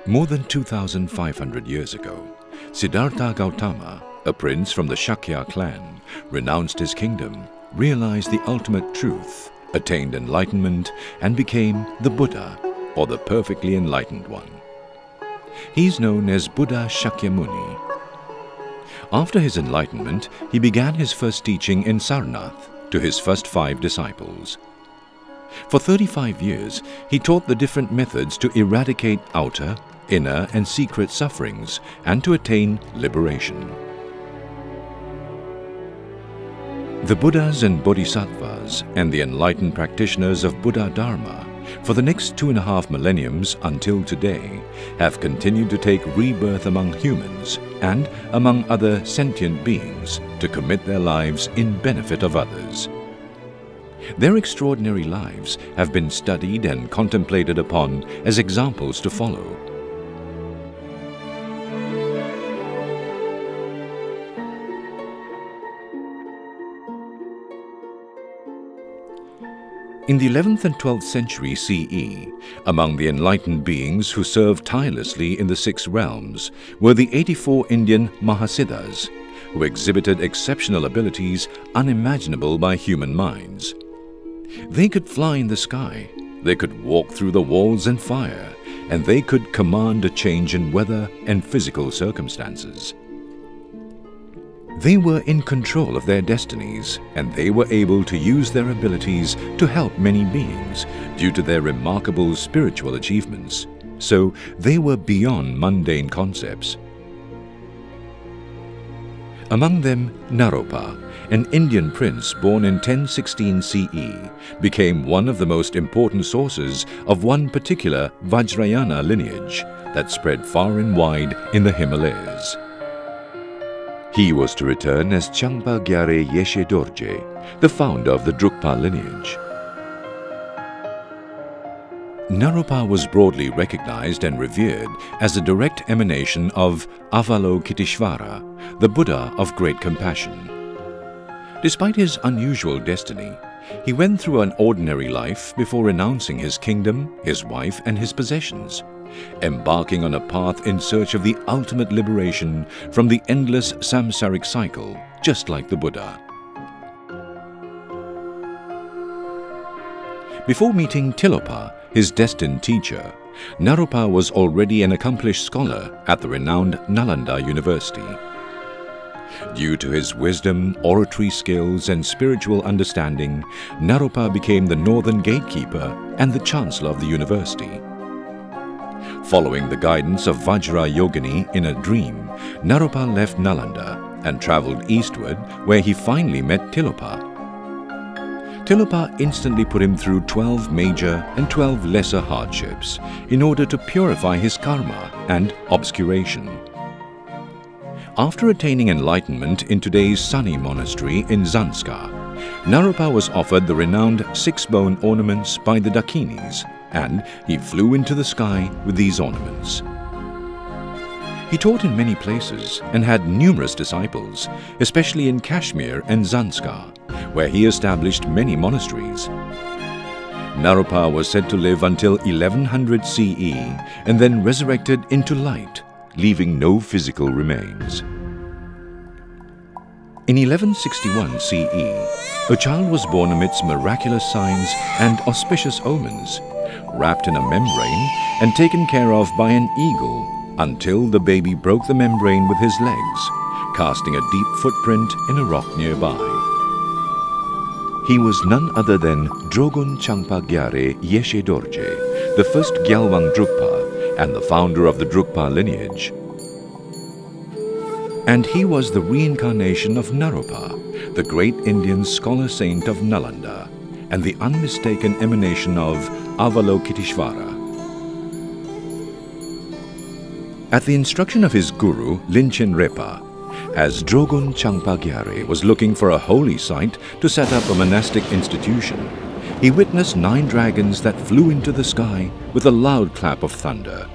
More than 2,500 years ago, Siddhartha Gautama, a prince from the Shakya clan, renounced his kingdom, realized the ultimate truth, attained enlightenment, and became the Buddha, or the perfectly enlightened one. He's known as Buddha Shakyamuni. After his enlightenment, he began his first teaching in Sarnath to his first 5 disciples. For 35 years, he taught the different methods to eradicate outer, inner, and secret sufferings and to attain liberation. The Buddhas and Bodhisattvas and the enlightened practitioners of Buddha Dharma for the next 2.5 millenniums until today have continued to take rebirth among humans and among other sentient beings to commit their lives in benefit of others. Their extraordinary lives have been studied and contemplated upon as examples to follow. In the 11th and 12th century CE, among the enlightened beings who served tirelessly in the 6 realms were the 84 Indian Mahasiddhas, who exhibited exceptional abilities unimaginable by human minds. They could fly in the sky, they could walk through the walls and fire, and they could command a change in weather and physical circumstances. They were in control of their destinies, and they were able to use their abilities to help many beings due to their remarkable spiritual achievements. So they were beyond mundane concepts. Among them, Naropa, an Indian prince born in 1016 CE, became one of the most important sources of one particular Vajrayana lineage that spread far and wide in the Himalayas. He was to return as Changpa Gyare Yeshe Dorje, the founder of the Drukpa lineage. Naropa was broadly recognized and revered as a direct emanation of Avalokiteshvara, the Buddha of great compassion. Despite his unusual destiny, he went through an ordinary life before renouncing his kingdom, his wife, and his possessions, embarking on a path in search of the ultimate liberation from the endless samsaric cycle, just like the Buddha. Before meeting Tilopa, his destined teacher, Naropa was already an accomplished scholar at the renowned Nalanda University. Due to his wisdom, oratory skills, and spiritual understanding, Naropa became the northern gatekeeper and the chancellor of the university. Following the guidance of Vajra Yogini in a dream, Naropa left Nalanda and travelled eastward, where he finally met Tilopa. Tilopa instantly put him through 12 major and 12 lesser hardships in order to purify his karma and obscuration. After attaining enlightenment in today's Sani monastery in Zanskar, Naropa was offered the renowned 6-bone ornaments by the Dakinis, and he flew into the sky with these ornaments. He taught in many places and had numerous disciples, especially in Kashmir and Zanskar, where he established many monasteries. Naropa was said to live until 1100 CE and then resurrected into light, leaving no physical remains. In 1161 CE, a child was born amidst miraculous signs and auspicious omens, wrapped in a membrane and taken care of by an eagle until the baby broke the membrane with his legs, casting a deep footprint in a rock nearby. He was none other than Dragon Changpa Gyare Yeshe Dorje, the first Gyalwang Drukpa and the founder of the Drukpa lineage. And he was the reincarnation of Naropa, the great Indian scholar saint of Nalanda, and the unmistaken emanation of Avalokiteshvara. At the instruction of his guru, Linchen Repa, as Dragon Changpa Gyare was looking for a holy site to set up a monastic institution, he witnessed 9 dragons that flew into the sky with a loud clap of thunder,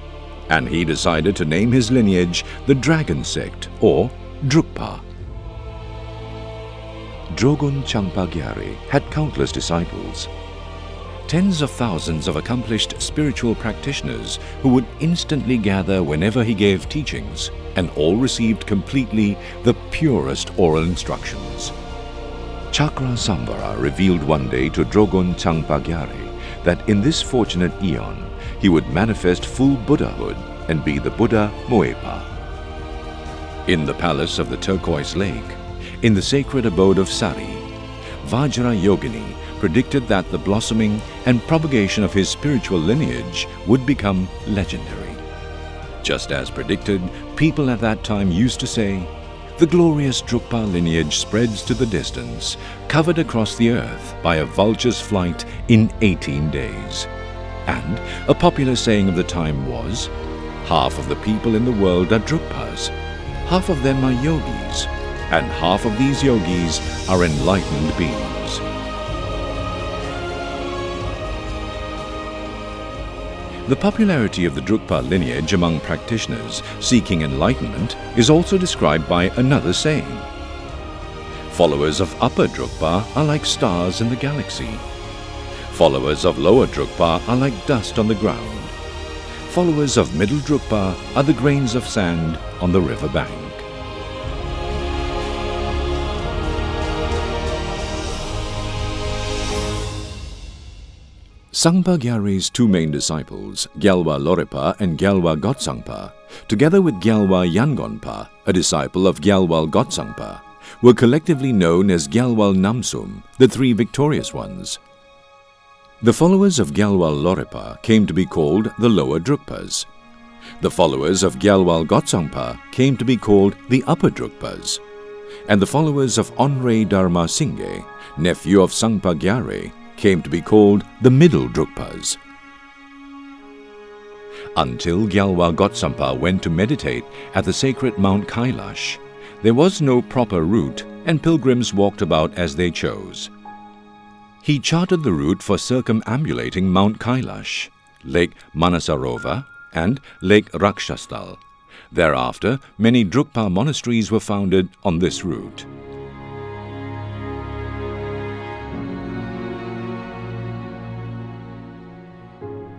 and he decided to name his lineage the Dragon Sect, or Drukpa. Dragon Changpa Gyare had countless disciples. tens of thousands of accomplished spiritual practitioners who would instantly gather whenever he gave teachings, and all received completely the purest oral instructions. Chakra Sambara revealed one day to Dragon Yogis that in this fortunate eon, he would manifest full Buddhahood and be the Buddha Moepa. In the palace of the turquoise lake, in the sacred abode of Sari, Vajra Yogini predicted that the blossoming and propagation of his spiritual lineage would become legendary. Just as predicted, people at that time used to say, "The glorious Drukpa lineage spreads to the distance, covered across the earth by a vulture's flight in 18 days. And a popular saying of the time was, "Half of the people in the world are Drukpas, half of them are yogis, and half of these yogis are enlightened beings." The popularity of the Drukpa lineage among practitioners seeking enlightenment is also described by another saying. Followers of Upper Drukpa are like stars in the galaxy. Followers of Lower Drukpa are like dust on the ground. Followers of Middle Drukpa are the grains of sand on the river bank. Sangpa Gyalwa's two main disciples, Gyalwa Lorpa and Gyalwa Gotsangpa, together with Gyalwa Yangonpa, a disciple of Gyalwa Gotsangpa, were collectively known as Gyalwa Namsum, the three victorious ones. The followers of Gyalwa Lorpa came to be called the Lower Drukpas. The followers of Gyalwa Gotsangpa came to be called the Upper Drukpas. And the followers of Onre Dharma Singye, nephew of Sangpa Gyalwa, came to be called the Middle Drukpas. Until Gyalwa Gotsangpa went to meditate at the sacred Mount Kailash, there was no proper route and pilgrims walked about as they chose. He charted the route for circumambulating Mount Kailash, Lake Manasarova and Lake Rakshastal. Thereafter, many Drukpa monasteries were founded on this route.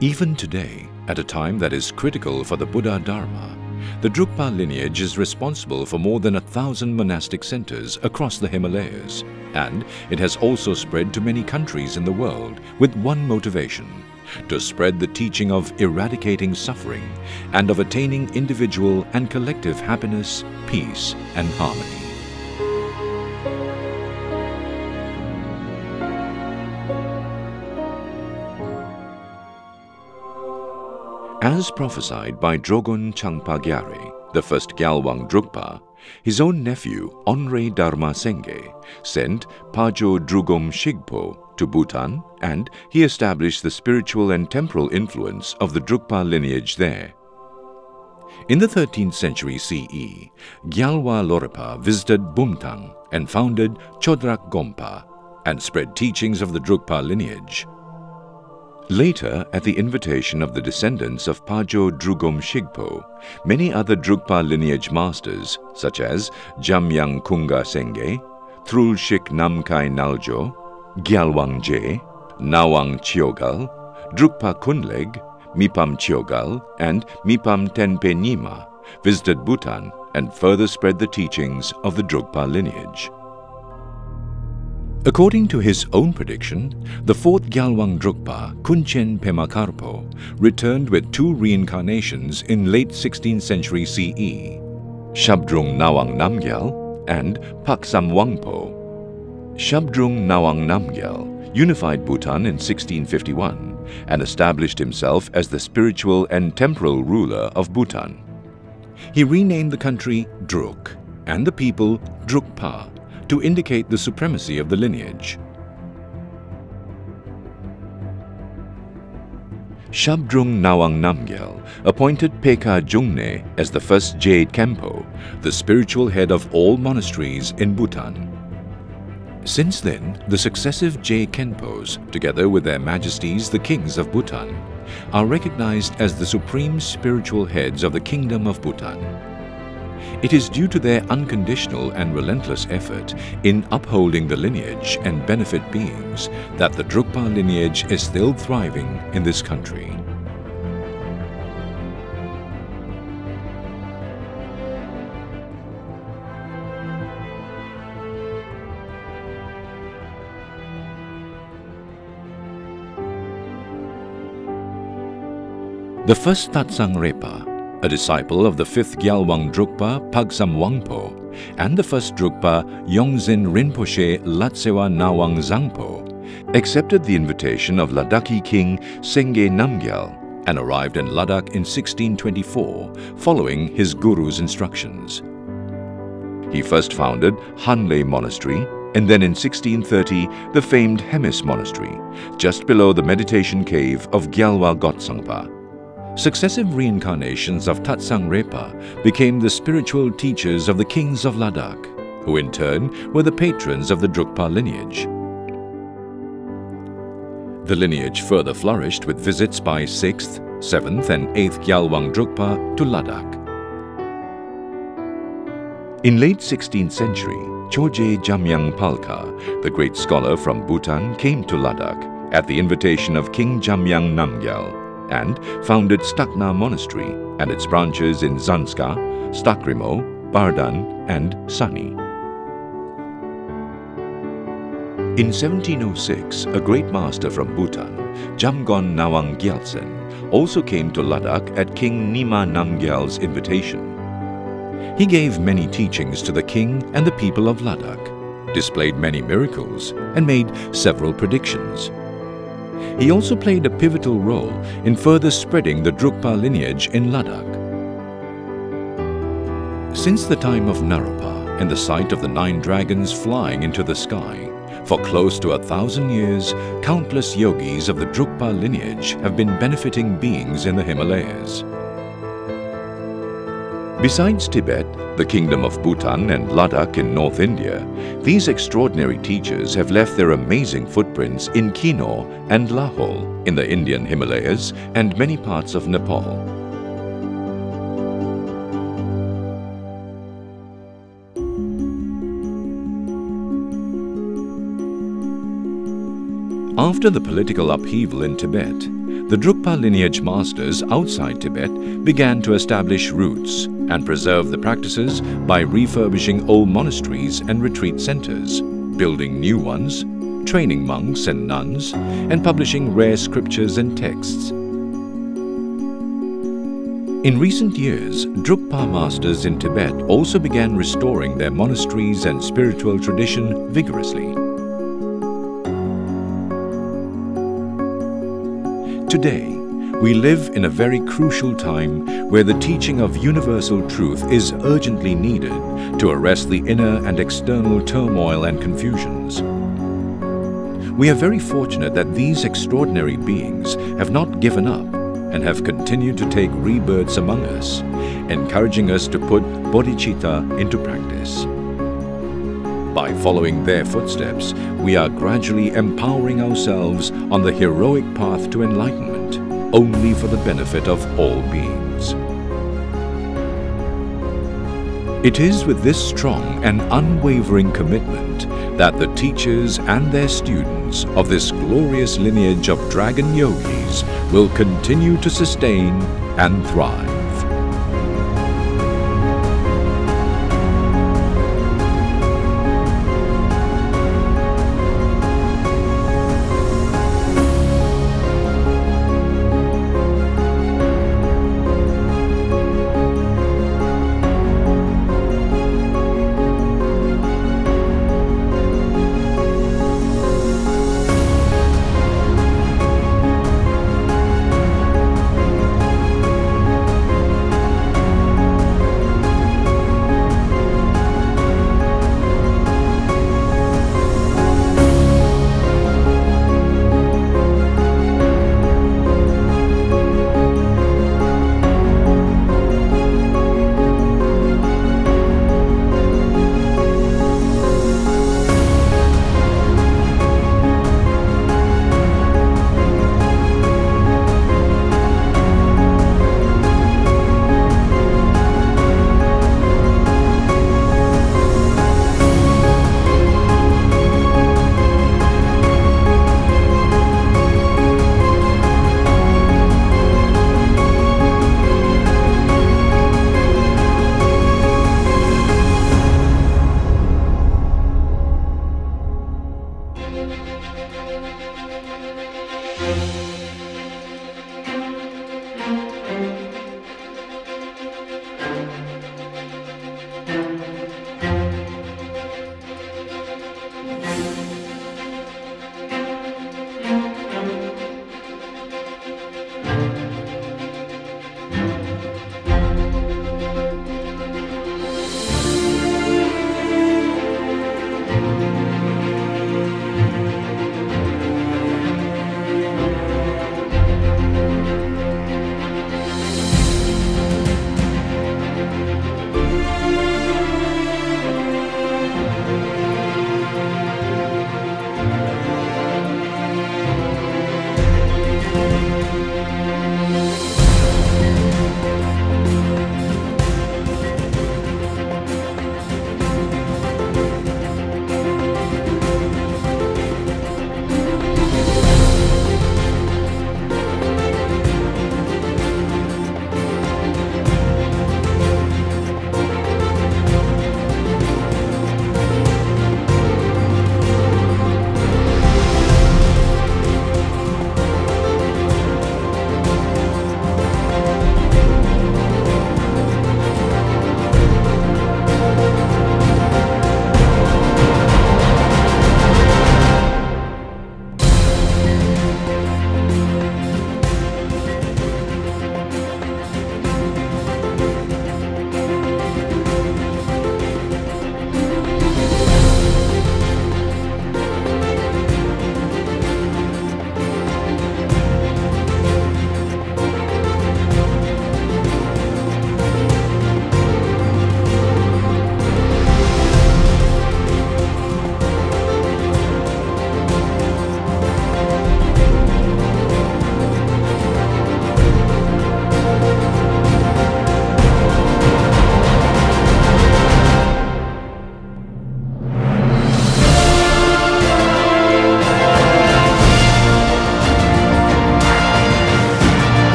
Even today, at a time that is critical for the Buddha Dharma, the Drukpa lineage is responsible for more than 1,000 monastic centers across the Himalayas, and it has also spread to many countries in the world with one motivation: to spread the teaching of eradicating suffering and of attaining individual and collective happiness, peace, and harmony. As prophesied by Dragon Yogis, the first Gyalwang Drukpa, his own nephew Onre Dharma Singye sent Pajo Drugom Shigpo to Bhutan, and he established the spiritual and temporal influence of the Drukpa lineage there. In the 13th century CE, Gyalwa Lorpa visited Bumtang and founded Chodrak Gompa and spread teachings of the Drukpa lineage. Later, at the invitation of the descendants of Pajo Drugom Shigpo, many other Drukpa lineage masters, such as Jamyang Kunga Sengye, Thrul Shik Namkai Naljo, Gyalwang Je, Nawang Chiogal, Drukpa Kunleg, Mipam Chiogal, and Mipam Tenpe Nyima, visited Bhutan and further spread the teachings of the Drukpa lineage. According to his own prediction, the fourth Gyalwang Drukpa, Kunchen Pema Karpo, returned with two reincarnations in late 16th century CE, Shabdrung Nawang Namgyal and Paksam Wangpo. Shabdrung Nawang Namgyal unified Bhutan in 1651 and established himself as the spiritual and temporal ruler of Bhutan. He renamed the country Druk and the people Drukpa, to indicate the supremacy of the lineage. Shabdrung Nawang Namgyal appointed Peka Jungne as the first Jade Kempo, the spiritual head of all monasteries in Bhutan. Since then, the successive Jade Kempos, together with their majesties the kings of Bhutan, are recognized as the supreme spiritual heads of the kingdom of Bhutan. It is due to their unconditional and relentless effort in upholding the lineage and benefit beings that the Drukpa lineage is still thriving in this country. The first Tatsang Repa, a disciple of the fifth Gyalwang Drukpa Pagsam Wangpo, and the first Drukpa Yongzin Rinpoche Latsewa Nawang Zangpo, accepted the invitation of Ladakhi king Sengye Namgyal and arrived in Ladakh in 1624, following his guru's instructions. He first founded Hanle Monastery, and then in 1630 the famed Hemis Monastery, just below the meditation cave of Gyalwa Gotsangpa. Successive reincarnations of Tatsang Repa became the spiritual teachers of the kings of Ladakh, who in turn were the patrons of the Drukpa lineage. The lineage further flourished with visits by 6th, 7th and 8th Gyalwang Drukpa to Ladakh. In late 16th century, Choje Jamyang Palka, the great scholar from Bhutan, came to Ladakh at the invitation of King Jamyang Namgyal, and founded Stakna Monastery and its branches in Zanska, Stakrimo, Bardan and Sani. In 1706, a great master from Bhutan, Jamgon Nawang Gyaltsen, also came to Ladakh at King Nima Namgyal's invitation. He gave many teachings to the king and the people of Ladakh, displayed many miracles, and made several predictions. He also played a pivotal role in further spreading the Drukpa lineage in Ladakh. Since the time of Naropa and the sight of the 9 dragons flying into the sky, for close to 1,000 years, countless yogis of the Drukpa lineage have been benefiting beings in the Himalayas. Besides Tibet, the Kingdom of Bhutan and Ladakh in North India, these extraordinary teachers have left their amazing footprints in Kinnaur and Lahore in the Indian Himalayas and many parts of Nepal. After the political upheaval in Tibet, the Drukpa lineage masters outside Tibet began to establish roots and preserve the practices by refurbishing old monasteries and retreat centers, building new ones, training monks and nuns, and publishing rare scriptures and texts. In recent years, Drukpa masters in Tibet also began restoring their monasteries and spiritual tradition vigorously. Today, we live in a very crucial time where the teaching of universal truth is urgently needed to arrest the inner and external turmoil and confusions. We are very fortunate that these extraordinary beings have not given up and have continued to take rebirths among us, encouraging us to put bodhicitta into practice. By following their footsteps, we are gradually empowering ourselves on the heroic path to enlightenment, only for the benefit of all beings. It is with this strong and unwavering commitment that the teachers and their students of this glorious lineage of Dragon Yogis will continue to sustain and thrive.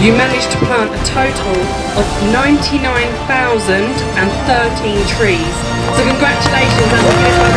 You managed to plant a total of 99,013 trees. So congratulations, that's a good by